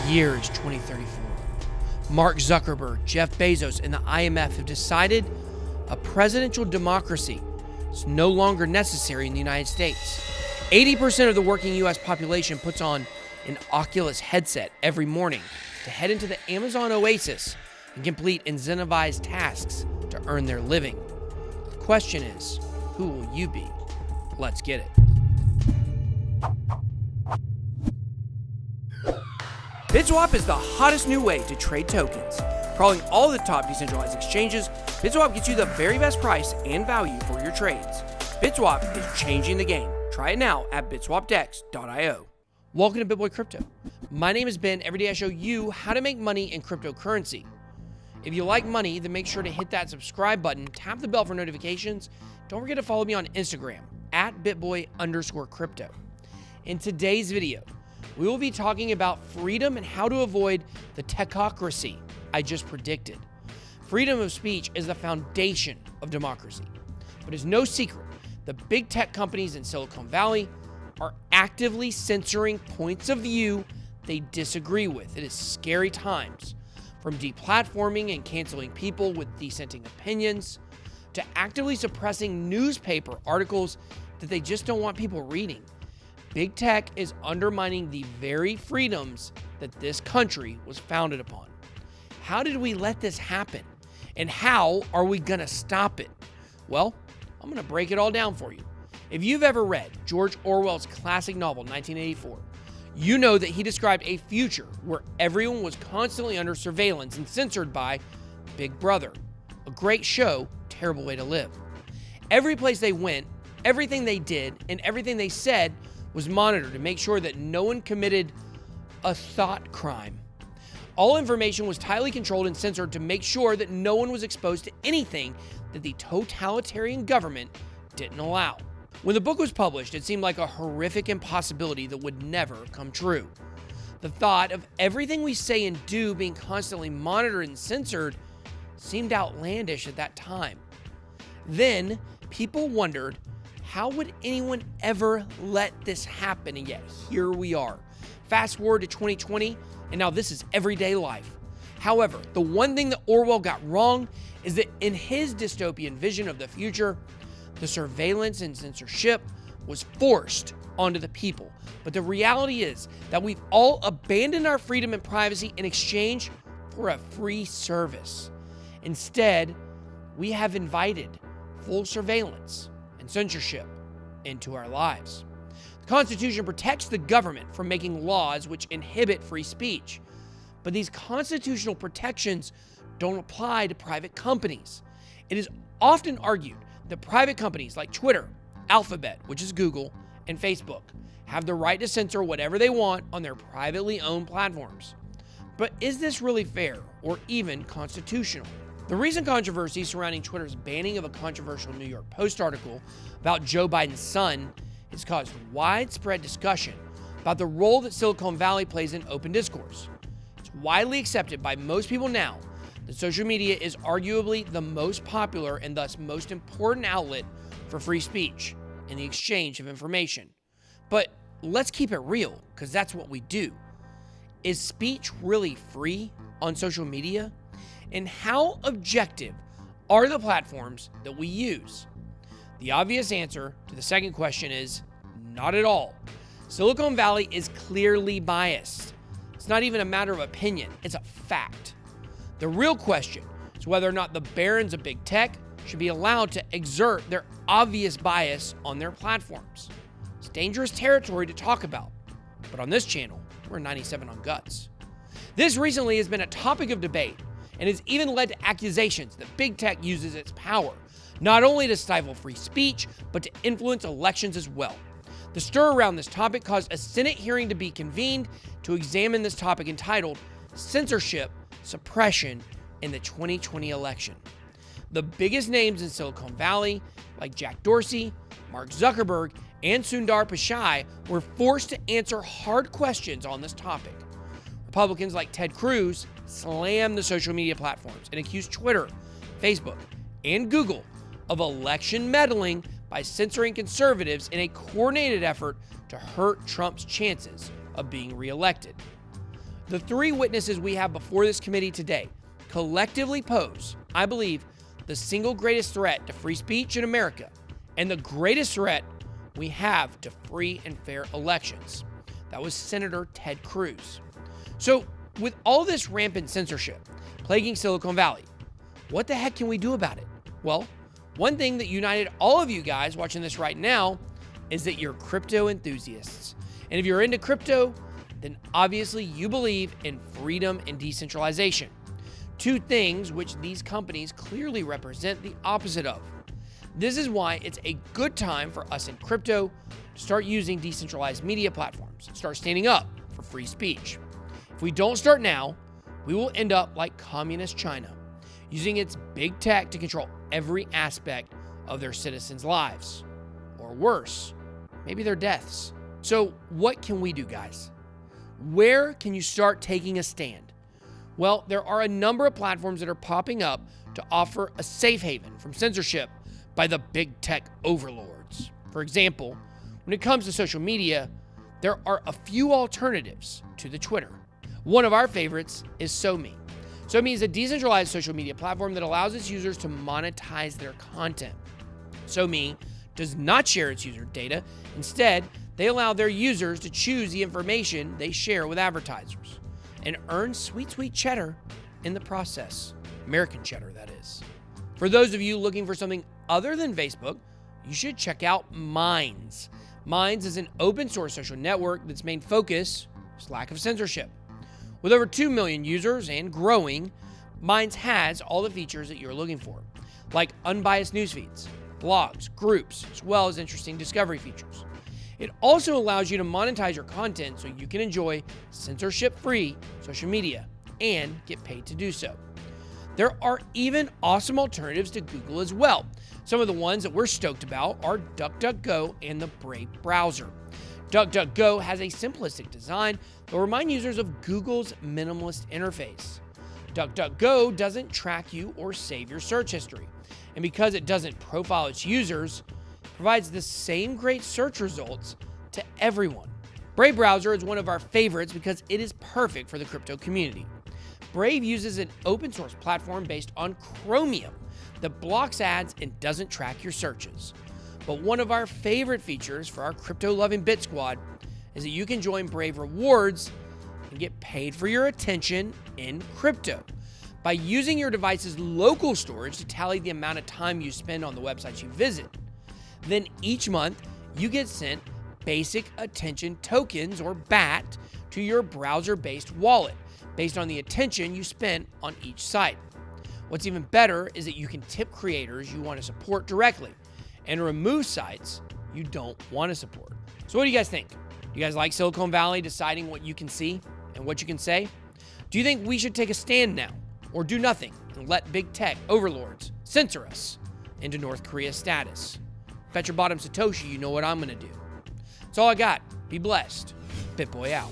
year is 2034. Mark Zuckerberg, Jeff Bezos, and the IMF have decided a presidential democracy is no longer necessary in the United States. 80% of the working U.S. population puts on an Oculus headset every morning to head into the Amazon oasis and complete incentivized tasks to earn their living. The question is, who will you be? Let's get it. BitSwap is the hottest new way to trade tokens. Crawling all the top decentralized exchanges, BitSwap gets you the very best price and value for your trades. BitSwap is changing the game. Try it now at bitswapdex.io. Welcome to BitBoy Crypto. My name is Ben. Every day I show you how to make money in cryptocurrency. If you like money, then make sure to hit that subscribe button, tap the bell for notifications. Don't forget to follow me on Instagram at bitboy_crypto. In today's video, we will be talking about freedom and how to avoid the techocracy I just predicted. Freedom of speech is the foundation of democracy, but it's no secret the big tech companies in Silicon Valley are actively censoring points of view they disagree with. It is scary times, from deplatforming and canceling people with dissenting opinions to actively suppressing newspaper articles that they just don't want people reading. Big tech is undermining the very freedoms that this country was founded upon. How did we let this happen? And how are we gonna stop it? Well, I'm gonna break it all down for you. If you've ever read George Orwell's classic novel, 1984, you know that he described a future where everyone was constantly under surveillance and censored by Big Brother. A great show, terrible way to live. Every place they went, everything they did, and everything they said was monitored to make sure that no one committed a thought crime. All information was tightly controlled and censored to make sure that no one was exposed to anything that the totalitarian government didn't allow. When the book was published, it seemed like a horrific impossibility that would never come true. The thought of everything we say and do being constantly monitored and censored seemed outlandish at that time. Then, people wondered, how would anyone ever let this happen? And yet, here we are. Fast forward to 2020, and now this is everyday life. However, the one thing that Orwell got wrong is that in his dystopian vision of the future, the surveillance and censorship was forced onto the people. But the reality is that we've all abandoned our freedom and privacy in exchange for a free service. Instead, we have invited full surveillance and censorship into our lives. The Constitution protects the government from making laws which inhibit free speech, but these constitutional protections don't apply to private companies. It is often argued that private companies like Twitter, Alphabet, which is Google, and Facebook have the right to censor whatever they want on their privately owned platforms. But is this really fair or even constitutional? The recent controversy surrounding Twitter's banning of a controversial New York Post article about Joe Biden's son has caused widespread discussion about the role that Silicon Valley plays in open discourse. It's widely accepted by most people now that social media is arguably the most popular and thus most important outlet for free speech and the exchange of information. But let's keep it real, because that's what we do. Is speech really free on social media? And how objective are the platforms that we use? The obvious answer to the second question is not at all. Silicon Valley is clearly biased. It's not even a matter of opinion, it's a fact. The real question is whether or not the barons of big tech should be allowed to exert their obvious bias on their platforms. It's dangerous territory to talk about, but on this channel, we're 97 on guts. This recently has been a topic of debate and has even led to accusations that big tech uses its power, not only to stifle free speech, but to influence elections as well. The stir around this topic caused a Senate hearing to be convened to examine this topic entitled Censorship, Suppression in the 2020 Election. The biggest names in Silicon Valley, like Jack Dorsey, Mark Zuckerberg, and Sundar Pichai, were forced to answer hard questions on this topic. Republicans like Ted Cruz slammed the social media platforms and accused Twitter, Facebook, and Google of election meddling by censoring conservatives in a coordinated effort to hurt Trump's chances of being reelected. The three witnesses we have before this committee today collectively pose, I believe, the single greatest threat to free speech in America and the greatest threat we have to free and fair elections. That was Senator Ted Cruz. So, with all this rampant censorship plaguing Silicon Valley, what the heck can we do about it? Well, one thing that united all of you guys watching this right now is that you're crypto enthusiasts. And if you're into crypto, then obviously you believe in freedom and decentralization. Two things which these companies clearly represent the opposite of. This is why it's a good time for us in crypto to start using decentralized media platforms, start standing up for free speech. If we don't start now, we will end up like communist China, using its big tech to control every aspect of their citizens' lives. Or worse, maybe their deaths. So what can we do, guys? Where can you start taking a stand? Well, there are a number of platforms that are popping up to offer a safe haven from censorship by the big tech overlords. For example, when it comes to social media, there are a few alternatives to the Twitter. One of our favorites is SoMe. SoMe is a decentralized social media platform that allows its users to monetize their content. SoMe does not share its user data. Instead, they allow their users to choose the information they share with advertisers and earn sweet, sweet cheddar in the process. American cheddar, that is. For those of you looking for something other than Facebook, you should check out Minds. Minds is an open source social network that's main focus is lack of censorship. With over 2 million users and growing, Minds has all the features that you're looking for, like unbiased news feeds, blogs, groups, as well as interesting discovery features. It also allows you to monetize your content so you can enjoy censorship-free social media and get paid to do so. There are even awesome alternatives to Google as well. Some of the ones that we're stoked about are DuckDuckGo and the Brave browser. DuckDuckGo has a simplistic design that will remind users of Google's minimalist interface. DuckDuckGo doesn't track you or save your search history, and because it doesn't profile its users, it provides the same great search results to everyone. Brave browser is one of our favorites because it is perfect for the crypto community. Brave uses an open source platform based on Chromium that blocks ads and doesn't track your searches. But one of our favorite features for our crypto-loving Bit Squad is that you can join Brave Rewards and get paid for your attention in crypto by using your device's local storage to tally the amount of time you spend on the websites you visit. Then each month, you get sent basic attention tokens, or BAT, to your browser-based wallet based on the attention you spent on each site. What's even better is that you can tip creators you want to support directly and remove sites you don't want to support. So what do you guys think? Do you guys like Silicon Valley deciding what you can see and what you can say? Do you think we should take a stand now or do nothing and let big tech overlords censor us into North Korea status? Bet your bottom Satoshi you know what I'm going to do. That's all I got. Be blessed. BitBoy out.